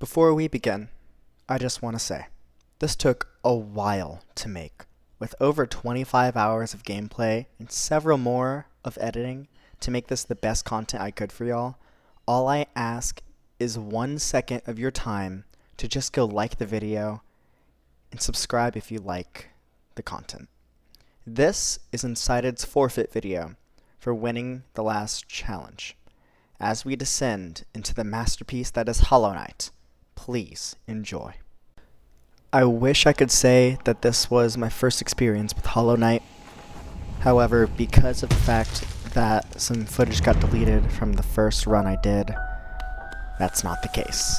Before we begin, I just want to say, this took a while to make, with over 25 hours of gameplay and several more of editing to make this the best content I could for y'all. All I ask is 1 second of your time to just go like the video and subscribe if you like the content. This is Insided's forfeit video for winning the last challenge. As we descend into the masterpiece that is Hollow Knight, please enjoy. I wish I could say that this was my first experience with Hollow Knight. However, because of the fact that some footage got deleted from the first run I did, that's not the case.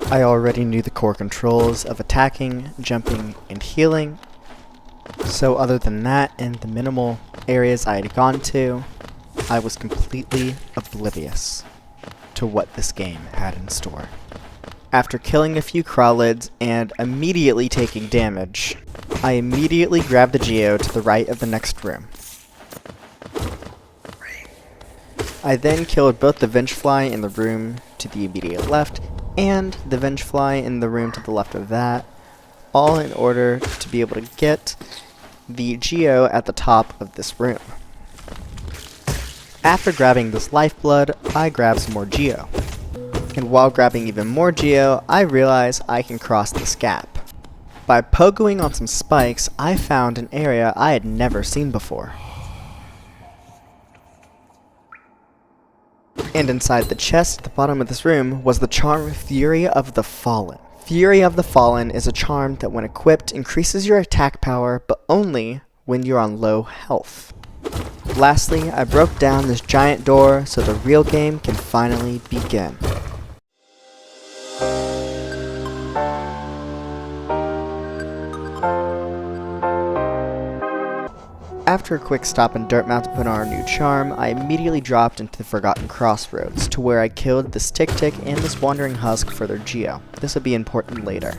I already knew the core controls of attacking, jumping, and healing, so other than that and the minimal areas I had gone to, I was completely oblivious to what this game had in store. After killing a few crawlids and immediately taking damage, I immediately grabbed the Geo to the right of the next room. I then killed both the Vengefly in the room to the immediate left and the Vengefly in the room to the left of that, all in order to be able to get the Geo at the top of this room. After grabbing this lifeblood, I grabbed some more Geo. And while grabbing even more Geo, I realized I can cross this gap. By pogoing on some spikes, I found an area I had never seen before. And inside the chest at the bottom of this room was the charm Fury of the Fallen. Fury of the Fallen is a charm that when equipped increases your attack power, but only when you're on low health. Lastly, I broke down this giant door so the real game can finally begin. After a quick stop in Dirt Mountain to put on our new charm, I immediately dropped into the Forgotten Crossroads, to where I killed this Tick-Tick and this Wandering Husk for their Geo. This would be important later.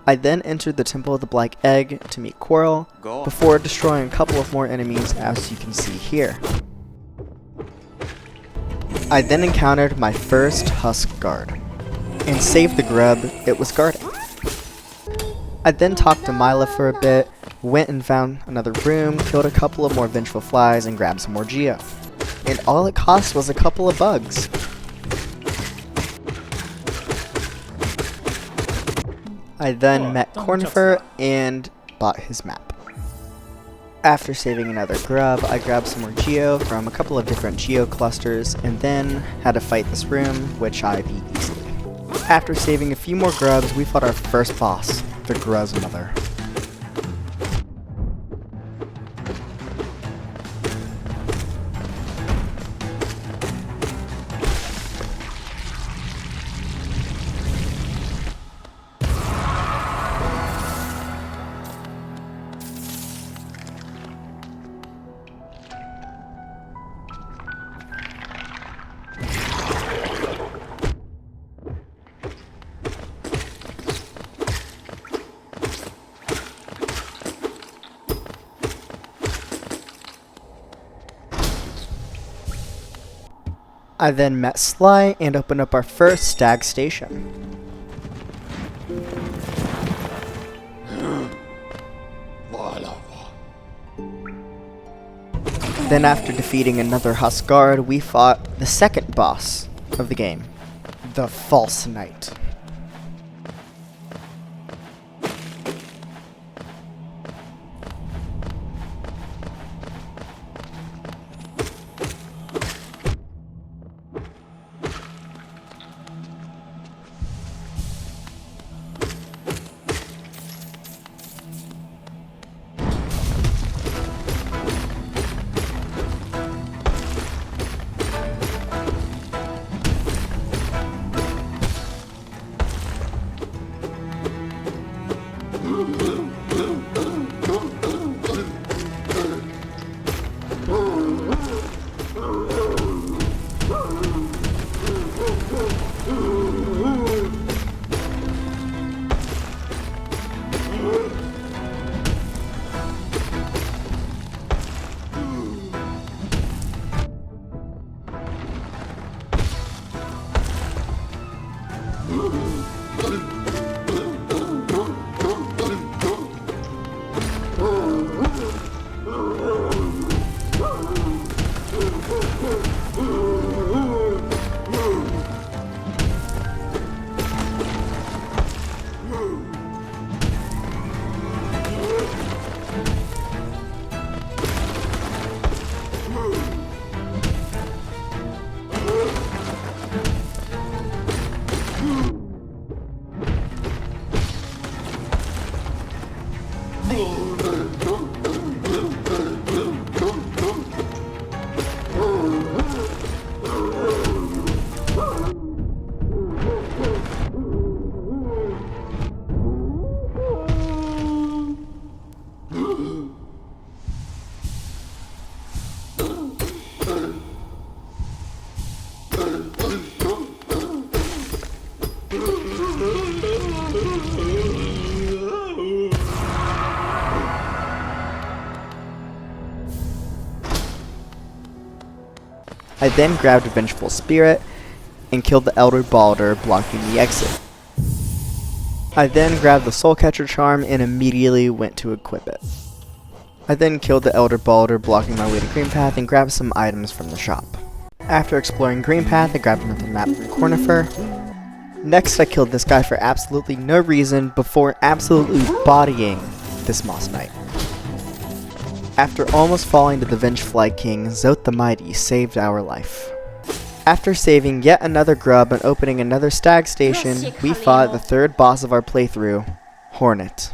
I then entered the Temple of the Black Egg to meet Quarrel, before destroying a couple of more enemies as you can see here. I then encountered my first Husk guard, and saved the grub it was guarding. I then talked to Mila for a bit, went and found another room, killed a couple of more vengeful flies, and grabbed some more Geo. And all it cost was a couple of bugs. I then met Cornfur and bought his map. After saving another grub, I grabbed some more Geo from a couple of different Geo clusters, and then had to fight this room, which I beat easily. After saving a few more grubs, we fought our first boss, the Gruz Mother. I then met Sly and opened up our first stag station. Then after defeating another Husk guard, we fought the second boss of the game, the False Knight. I then grabbed a Vengeful Spirit and killed the Elder Balder, blocking the exit. I then grabbed the Soul Catcher Charm and immediately went to equip it. I then killed the Elder Balder, blocking my way to Green Path, and grabbed some items from the shop. After exploring Green Path, I grabbed another map from Cornifer. Next, I killed this guy for absolutely no reason before absolutely bodying this Moss Knight. After almost falling to the Vengefly King, Zoth the Mighty saved our life. After saving yet another grub and opening another stag station, we fought the third boss of our playthrough, Hornet.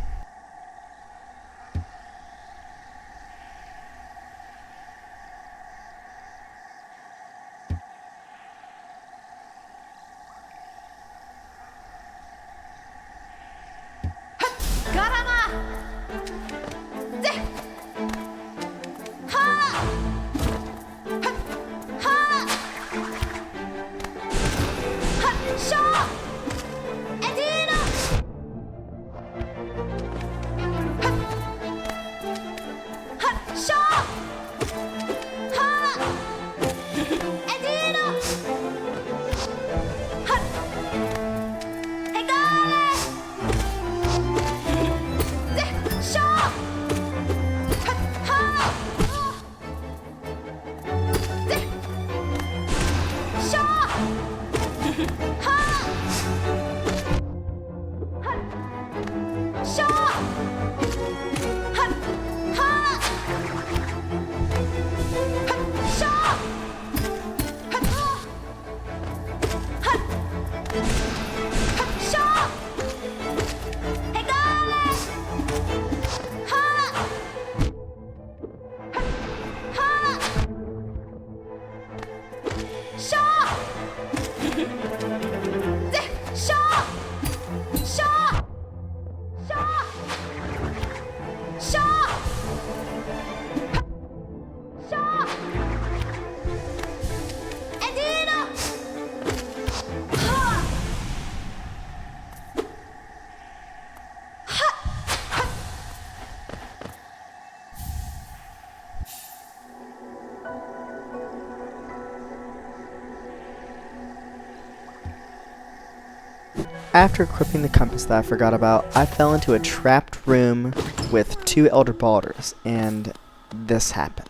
After equipping the compass that I forgot about, I fell into a trapped room with two Elder Balders, and this happened.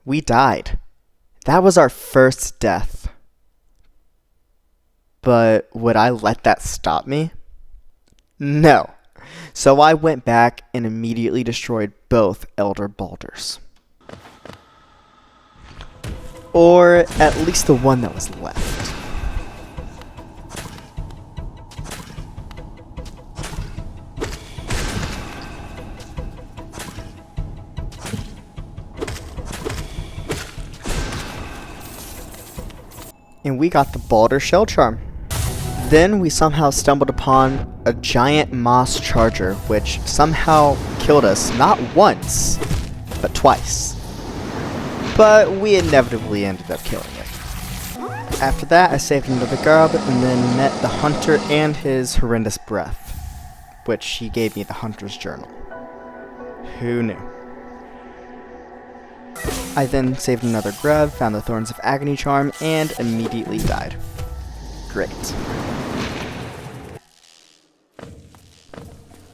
We died. That was our first death. But would I let that stop me? No. So I went back and immediately destroyed both Elder Balders. Or at least the one that was left. And we got the Balder Shell Charm. Then we somehow stumbled upon a giant moss charger, which somehow killed us not once, but twice. But we inevitably ended up killing it. After that, I saved another grub and then met the hunter and his horrendous breath, which he gave me the hunter's journal. Who knew? I then saved another grub, found the Thorns of Agony charm, and immediately died. Great.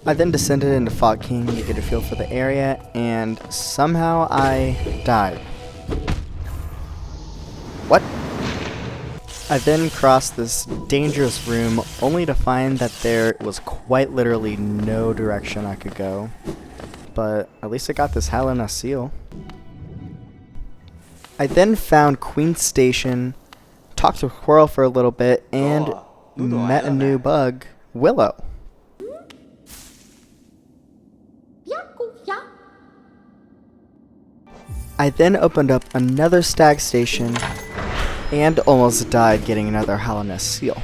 I then descended into Fog King to get a feel for the area, and somehow I died. What? I then crossed this dangerous room, only to find that there was quite literally no direction I could go. But at least I got this Helena seal. I then found Queen's Station, talked to Quirrell for a little bit, and met a new bug Willow. I then opened up another stag station and almost died getting another Hallownest seal.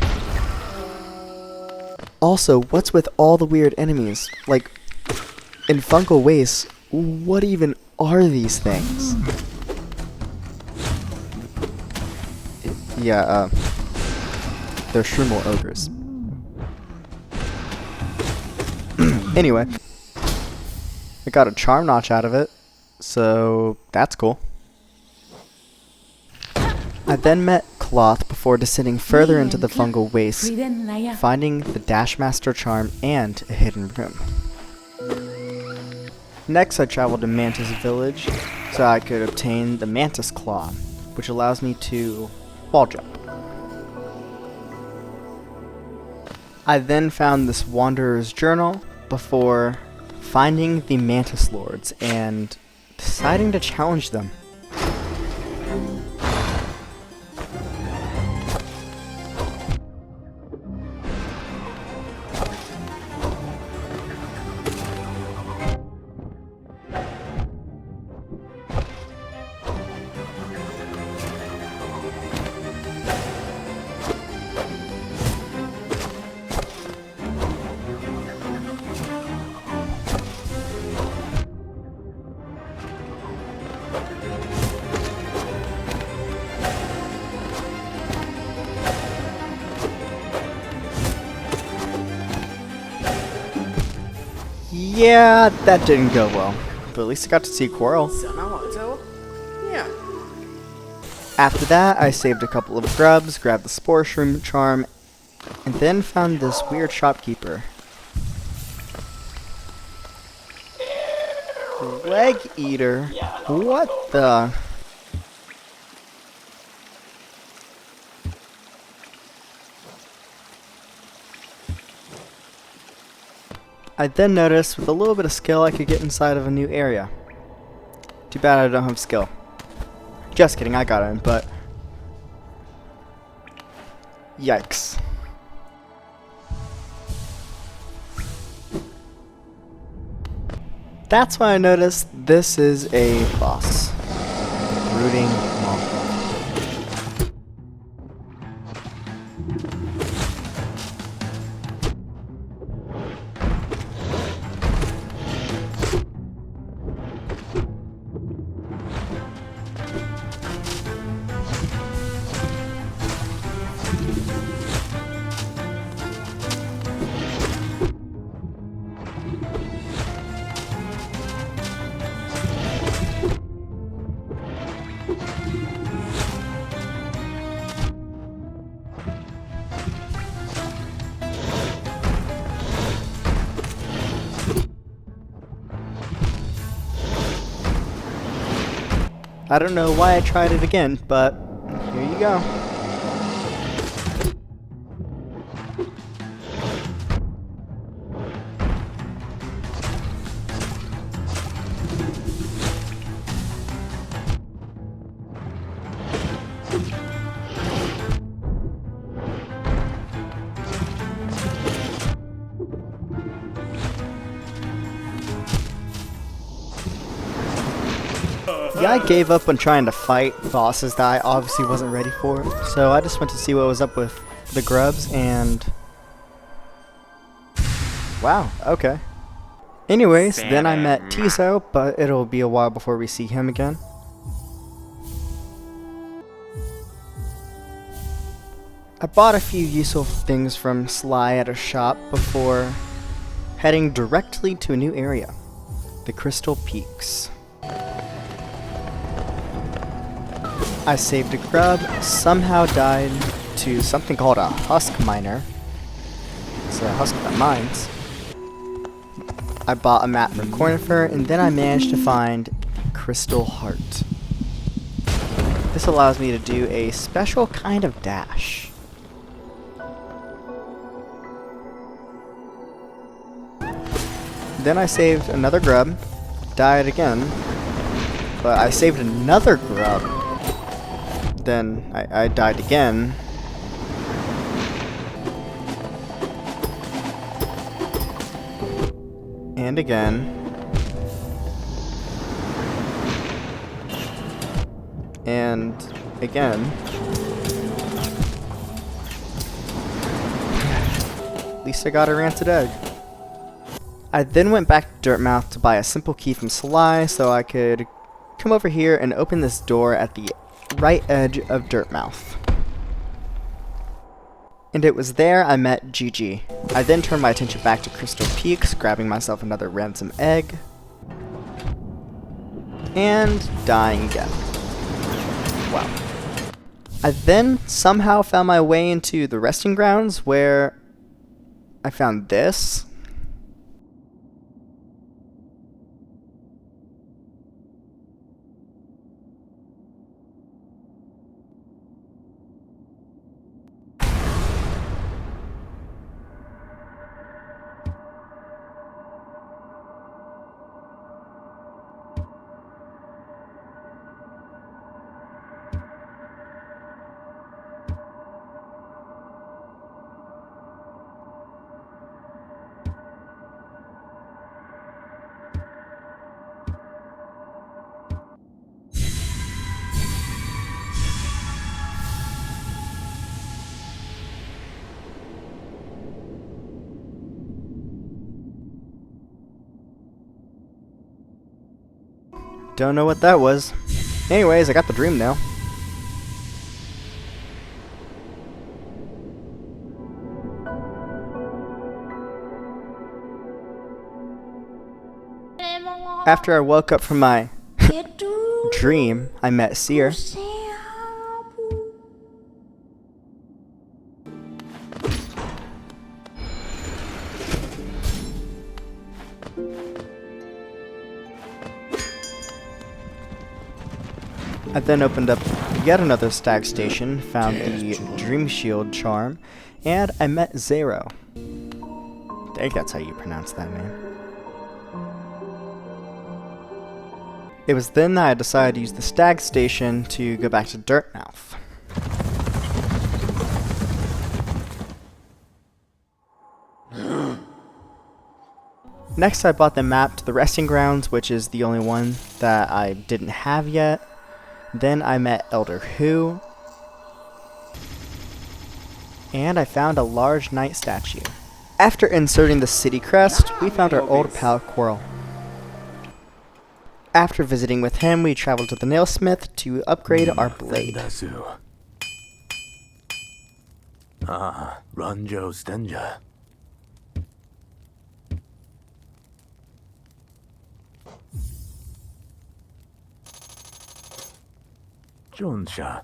Also, what's with all the weird enemies? Like, in Fungal Waste, what even are these things? Yeah, they're Shroomel ogres. Anyway, I got a charm notch out of it, so that's cool. I then met Cloth before descending further into the Fungal Waste, finding the Dashmaster charm and a hidden room. Next, I traveled to Mantis Village so I could obtain the Mantis Claw, which allows me to wall jump. I then found this Wanderer's Journal before finding the Mantis Lords and deciding to challenge them. Yeah, that didn't go well, but at least I got to see Quirrell. Yeah. After that, I saved a couple of grubs, grabbed the Spore Shroom charm, and then found this weird shopkeeper. Leg Eater? What the? I then noticed with a little bit of skill I could get inside of a new area. Too bad I don't have skill. Just kidding, I got in, but yikes. That's when I noticed this is a boss. Brooding Monk. I don't know why I tried it again, but here you go. Yeah, I gave up on trying to fight bosses that I obviously wasn't ready for, so I just went to see what was up with the grubs, and wow, okay. Anyways, then I met Tizo, but it'll be a while before we see him again. I bought a few useful things from Sly at a shop before heading directly to a new area, the Crystal Peaks. I saved a grub, somehow died to something called a husk miner. It's a husk that mines. I bought a map for Cornifer, and then I managed to find Crystal Heart. This allows me to do a special kind of dash. Then I saved another grub, died again, but I saved another grub. Then I died again. And again. And again. At least I got a rancid egg. I then went back to Dirtmouth to buy a simple key from Sly so I could come over here and open this door at the right edge of Dirtmouth. And it was there I met Gigi. I then turned my attention back to Crystal Peaks, grabbing myself another ransom egg. And dying again. Wow. I then somehow found my way into the resting grounds where I found this. Don't know what that was. Anyways, I got the dream now. After I woke up from my dream, I met Seer. I then opened up yet another stag station, found the Dream Shield charm, and I met Zero. I think that's how you pronounce that name. It was then that I decided to use the stag station to go back to Dirtmouth. Next I bought the map to the resting grounds, which is the only one that I didn't have yet. Then I met Elder Who, and I found a large knight statue. After inserting the city crest, we found our old pal Quirrell. After visiting with him, we traveled to the nailsmith to upgrade our blade. Ranjo Stenja. Jonsha.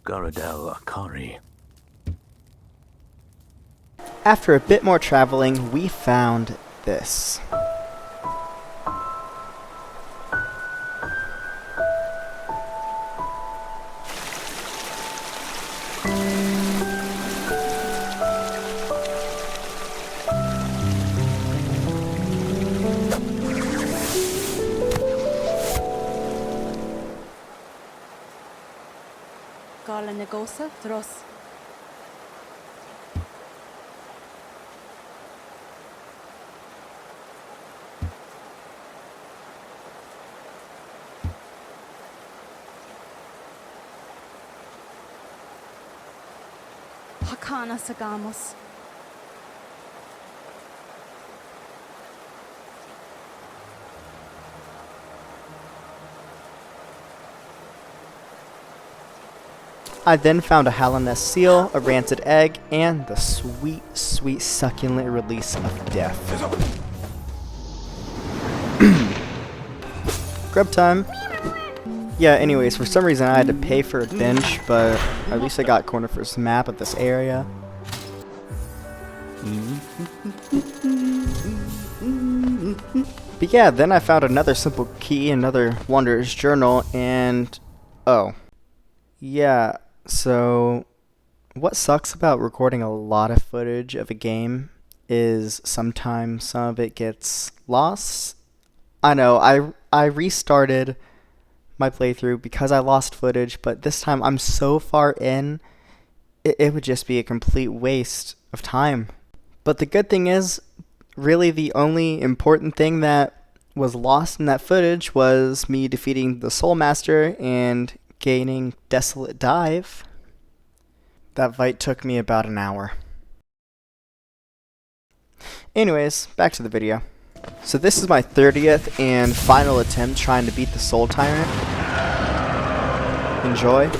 Garadel Akari. After a bit more traveling, we found this. Gala negosa dros. Hakana sagamos. I then found a Hallownest seal, a rancid egg, and the sweet, sweet succulent release of death. Grub time. Yeah, anyways, for some reason I had to pay for a bench, but at least I got corner first map of this area. But yeah, then I found another simple key, another Wanderer's Journal, and oh. Yeah, so what sucks about recording a lot of footage of a game is sometimes some of it gets lost. I know, I restarted my playthrough because I lost footage, but this time I'm so far in, it would just be a complete waste of time. But the good thing is, really the only important thing that was lost in that footage was me defeating the Soul Master and gaining Desolate Dive. That fight took me about an hour. Anyways, back to the video. So this is my 30th and final attempt trying to beat the Soul Tyrant. Enjoy.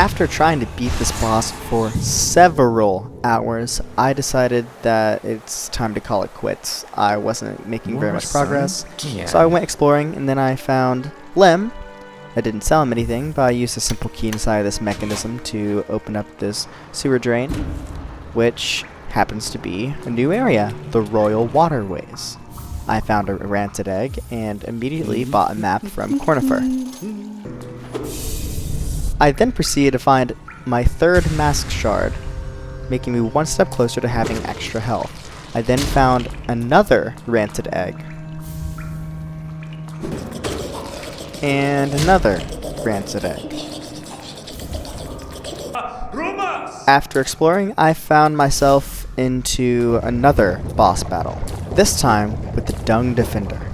After trying to beat this boss for several hours, I decided that it's time to call it quits. I wasn't making very much progress, so I went exploring, and then I found Lem. I didn't sell him anything, but I used a simple key inside of this mechanism to open up this sewer drain, which happens to be a new area, the Royal Waterways. I found a rancid egg, and immediately bought a map from Cornifer. I then proceeded to find my third mask shard, making me one step closer to having extra health. I then found another rancid egg, and another rancid egg. After exploring, I found myself into another boss battle, this time with the Dung Defender.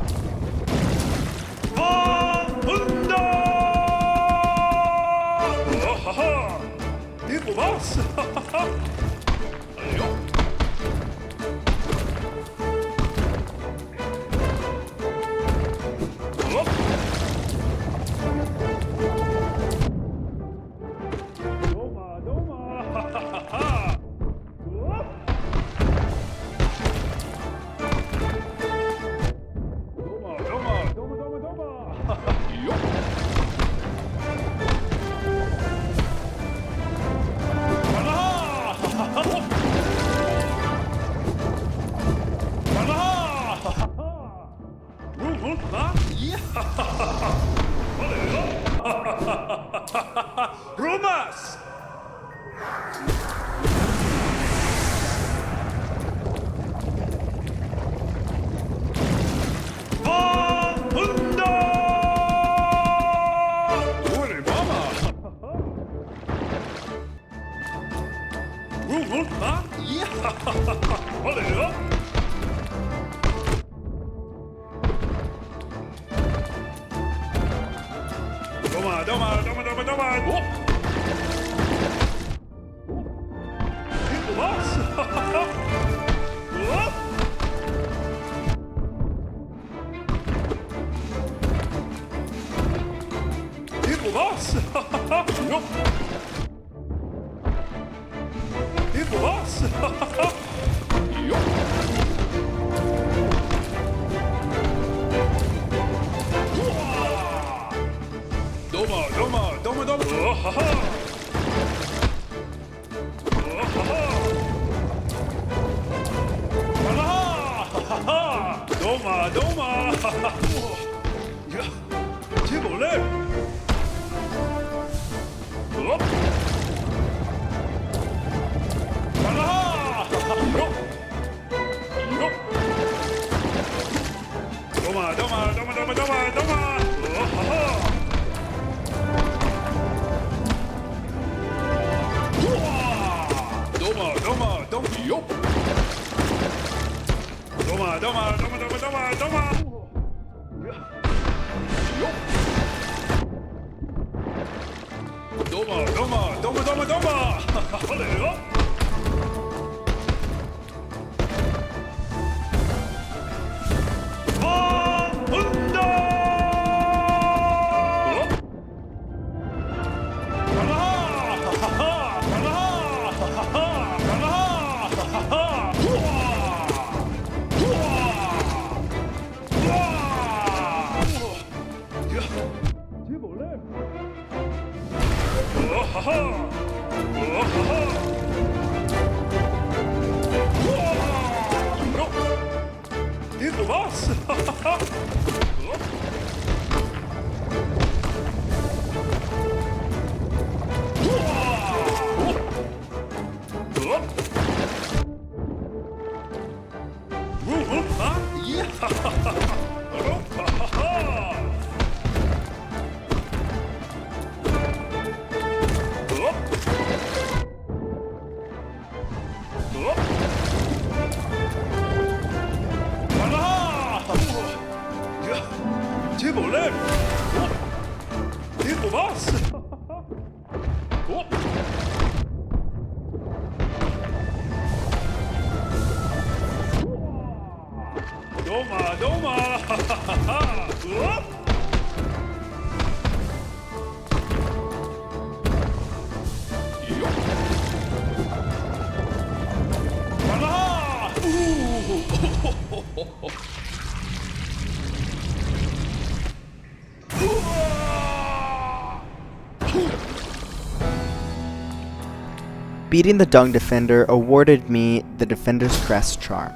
Beating the Dung Defender awarded me the Defender's Crest charm.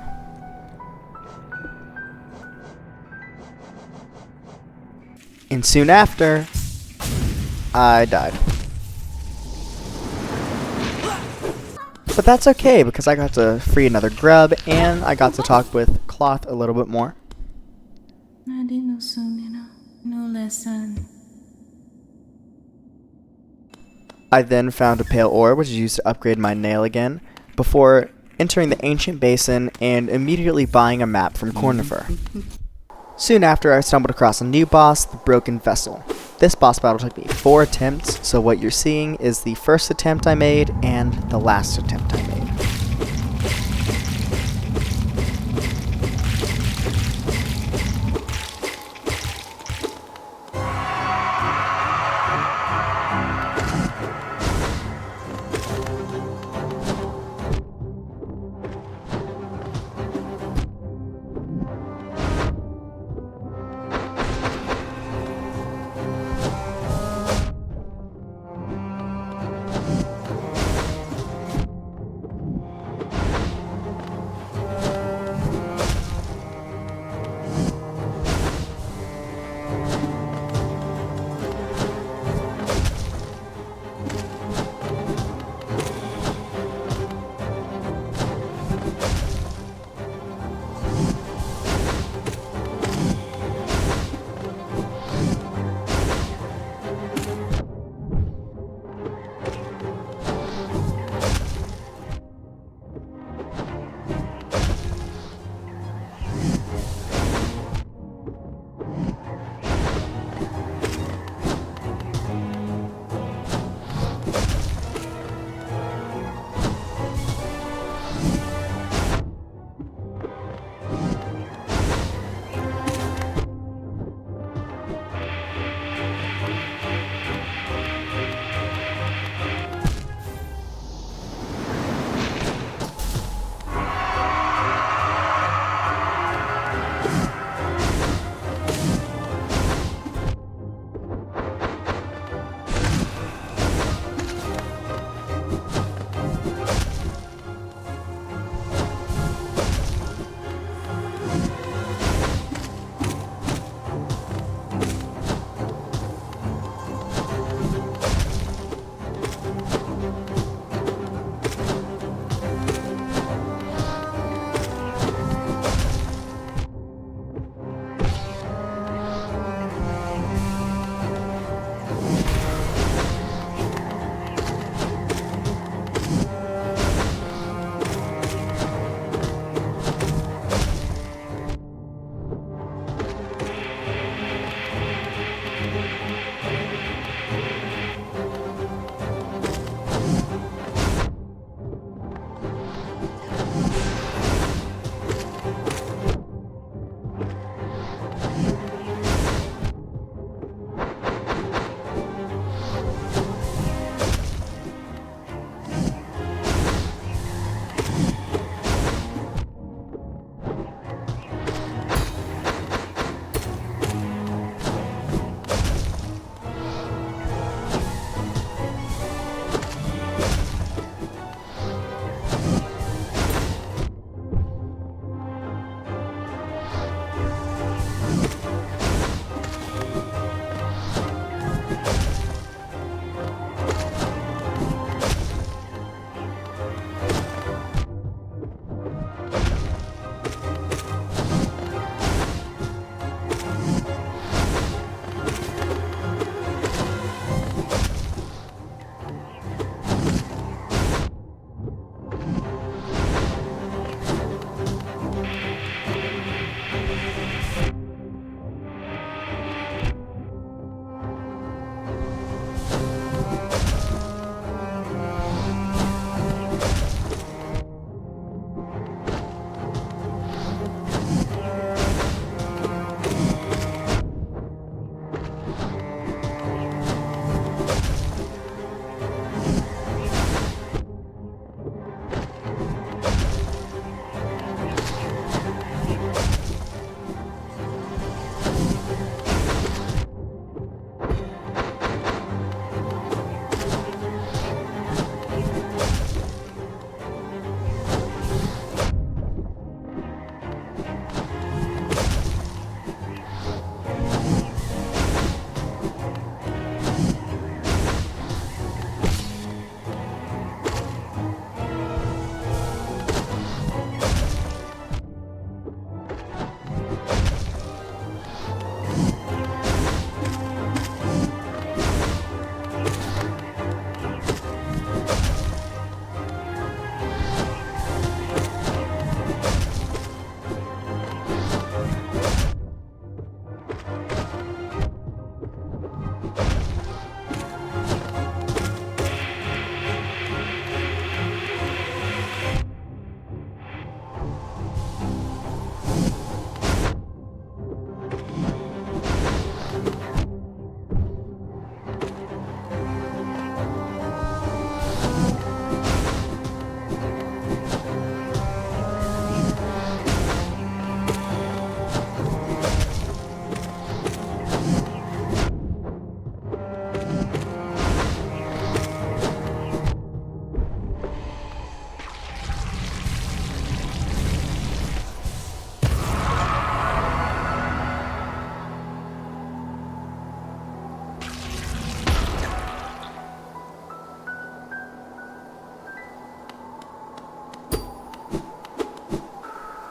And soon after, I died. But that's okay, because I got to free another grub, and I got to talk with Cloth a little bit more. I then found a pale ore, which is used to upgrade my nail again, before entering the ancient basin and immediately buying a map from Cornifer. Soon after, I stumbled across a new boss, the Broken Vessel. This boss battle took me 4 attempts, so what you're seeing is the first attempt I made and the last attempt I made.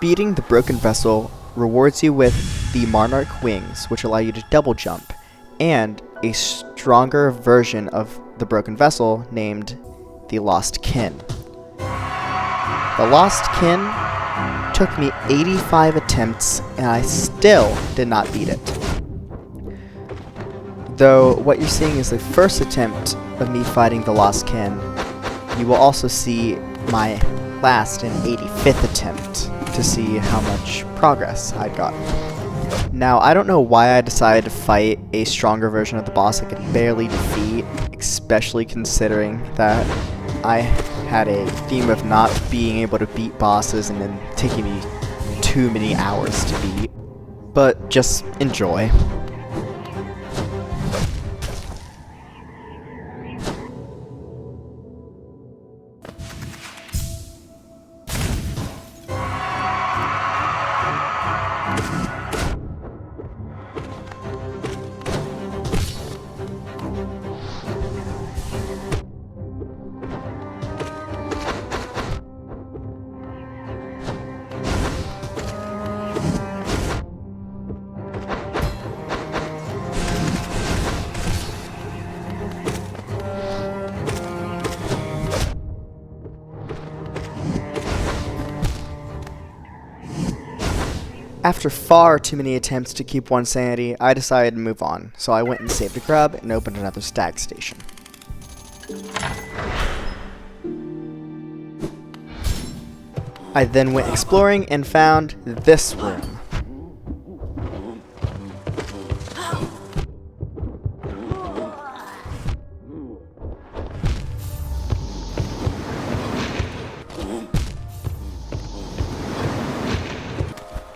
Beating the broken vessel rewards you with the Monarch wings, which allow you to double jump, and a stronger version of the broken vessel named the Lost Kin. The Lost Kin took me 85 attempts and I still did not beat it. Though what you're seeing is the first attempt of me fighting the Lost Kin, you will also see my last and 85th attempt to see how much progress I'd gotten. Now, I don't know why I decided to fight a stronger version of the boss I could barely defeat, especially considering that I had a theme of not being able to beat bosses and then taking me too many hours to beat. But just enjoy. After far too many attempts to keep one sanity, I decided to move on, so I went and saved a grub and opened another stag station. I then went exploring and found this room.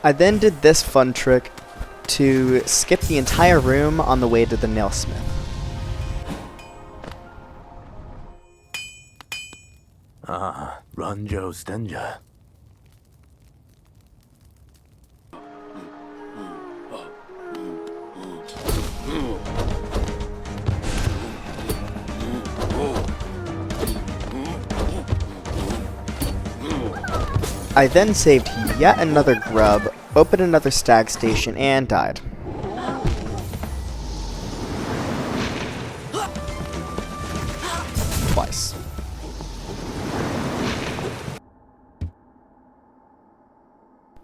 I then did this fun trick to skip the entire room on the way to the nailsmith. Ah, Ranjo Stenja. I then saved yet another grub, opened another stag station, and died. Twice.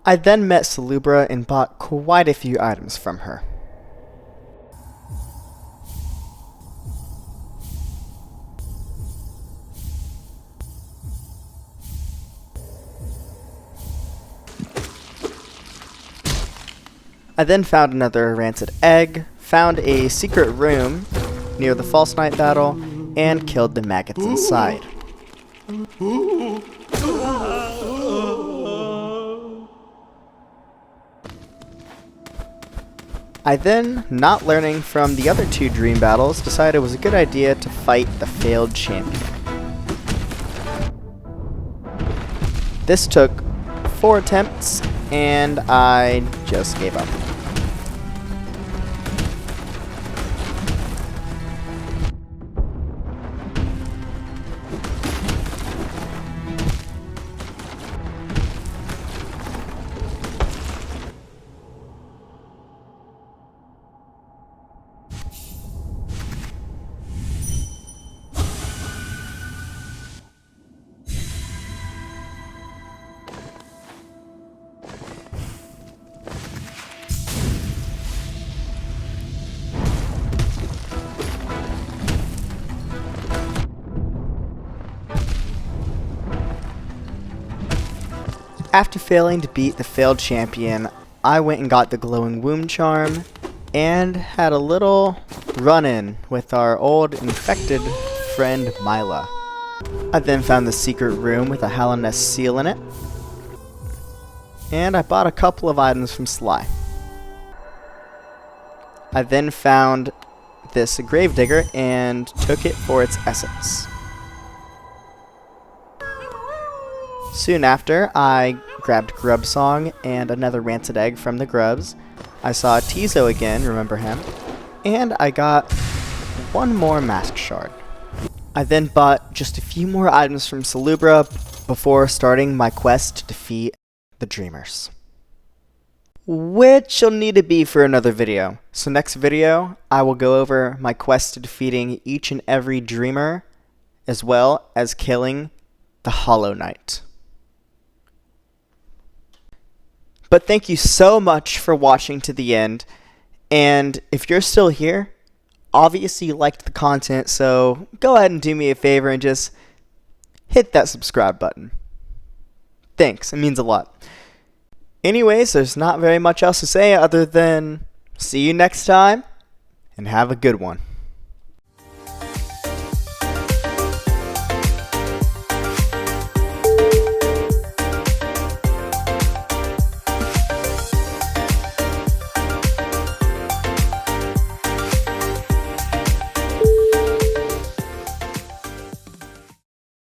I then met Salubra and bought quite a few items from her. I then found another rancid egg, found a secret room near the False Knight battle, and killed the maggots inside. I then, not learning from the other two dream battles, decided it was a good idea to fight the failed champion. This took 4 attempts, and I just gave up. After failing to beat the failed champion, I went and got the glowing wound charm and had a little run-in with our old infected friend Mila. I then found the secret room with a Hallownest seal in it, and I bought a couple of items from Sly. I then found this gravedigger and took it for its essence. Soon after, I grabbed Grub Song and another rancid egg from the grubs. I saw Tizo again, remember him, and I got one more mask shard. I then bought just a few more items from Salubra before starting my quest to defeat the dreamers. Which will need to be for another video. So next video, I will go over my quest to defeating each and every dreamer, as well as killing the Hollow Knight. But thank you so much for watching to the end, and if you're still here, obviously you liked the content, so go ahead and do me a favor and just hit that subscribe button. Thanks, it means a lot. Anyways, there's not very much else to say other than see you next time, and have a good one.